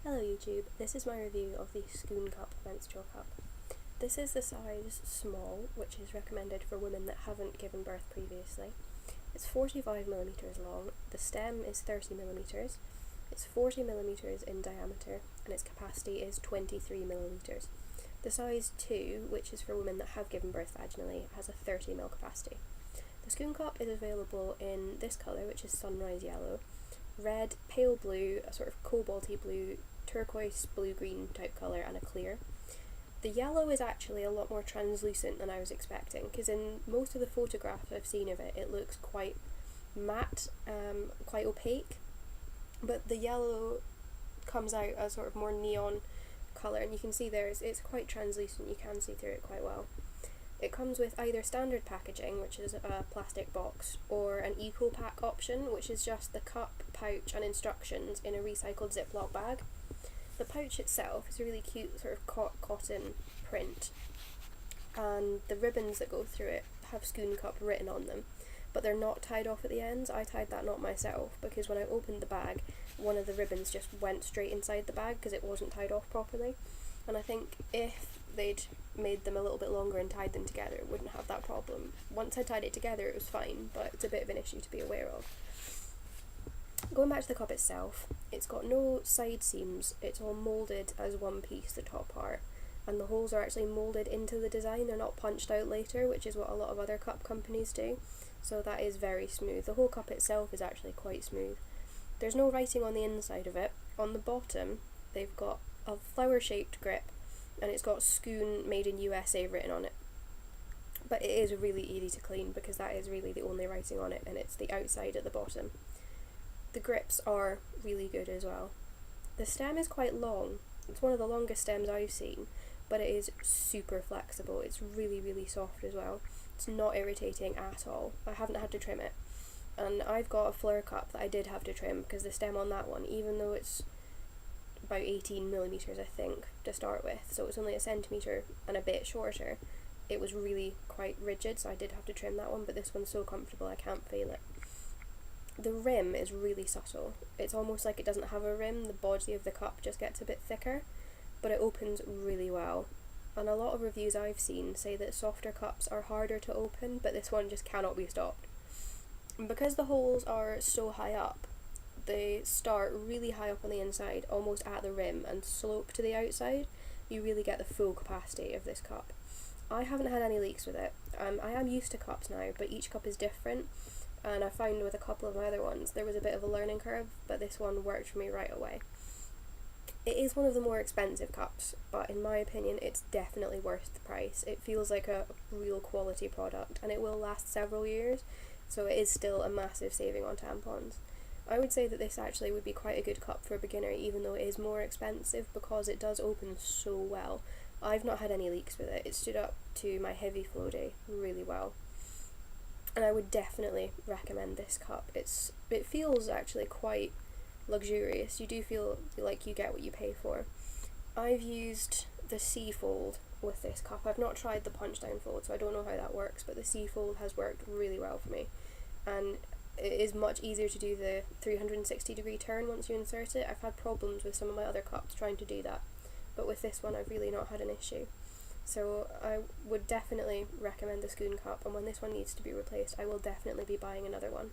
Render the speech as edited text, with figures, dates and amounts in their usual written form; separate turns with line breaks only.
Hello YouTube, this is my review of the Sckoon Cup Menstrual Cup. This is the size small, which is recommended for women that haven't given birth previously. It's 45mm long, the stem is 30mm, it's 40mm in diameter, and its capacity is 23ml. The size 2, which is for women that have given birth vaginally, has a 30ml capacity. The Sckoon Cup is available in this colour, which is sunrise yellow, red, pale blue, a sort of cobalty blue, turquoise, blue-green type colour, and a clear. The yellow is actually a lot more translucent than I was expecting, because in most of the photographs I've seen of it, it looks quite matte, quite opaque, but the yellow comes out as sort of more neon colour, and you can see there it's quite translucent, you can see through it quite well. It comes with either standard packaging, which is a plastic box, or an eco pack option, which is just the cup, pouch and instructions in a recycled Ziploc bag. The pouch itself is a really cute sort of cotton print, and the ribbons that go through it have Sckoon Cup written on them, but they're not tied off at the ends. I tied that knot myself because when I opened the bag, one of the ribbons just went straight inside the bag because it wasn't tied off properly, and I think if they'd made them a little bit longer and tied them together, it wouldn't have that problem. Once I tied it together it was fine, but it's a bit of an issue to be aware of. Going back to the cup itself, it's got no side seams, it's all moulded as one piece, the top part, and the holes are actually moulded into the design, they're not punched out later, which is what a lot of other cup companies do, so that is very smooth. The whole cup itself is actually quite smooth. There's no writing on the inside of it. On the bottom they've got a flower shaped grip, and it's got Sckoon Made in USA written on it. But it is really easy to clean because that is really the only writing on it, and it's the outside at the bottom. The grips are really good as well. The stem is quite long. It's one of the longest stems I've seen, but it is super flexible. It's really soft as well. It's not irritating at all. I haven't had to trim it. And I've got a flare cup that I did have to trim because the stem on that one, even though it's about 18mm I think to start with, so it's only a centimetre and a bit shorter, it was really quite rigid, so I did have to trim that one, but this one's so comfortable I can't feel it. The rim is really subtle. It's almost like it doesn't have a rim, the body of the cup just gets a bit thicker, but it opens really well. And a lot of reviews I've seen say that softer cups are harder to open, but this one just cannot be stopped. And because the holes are so high up, they start really high up on the inside, almost at the rim, and slope to the outside, you really get the full capacity of this cup. I haven't had any leaks with it. I am used to cups now, but each cup is different, and I found with a couple of my other ones there was a bit of a learning curve, but this one worked for me right away. It is one of the more expensive cups, but in my opinion it's definitely worth the price. It feels like a real quality product, and it will last several years, so it is still a massive saving on tampons. I would say that this actually would be quite a good cup for a beginner, even though it is more expensive, because it does open so well. I've not had any leaks with it. It stood up to my heavy flow day really well. And I would definitely recommend this cup. It feels actually quite luxurious. You do feel like you get what you pay for. I've used the C fold with this cup. I've not tried the punch down fold, so I don't know how that works, but the C fold has worked really well for me. And it is much easier to do the 360-degree turn once you insert it. I've had problems with some of my other cups trying to do that, but with this one I've really not had an issue. So I would definitely recommend the Sckoon Cup, and when this one needs to be replaced I will definitely be buying another one.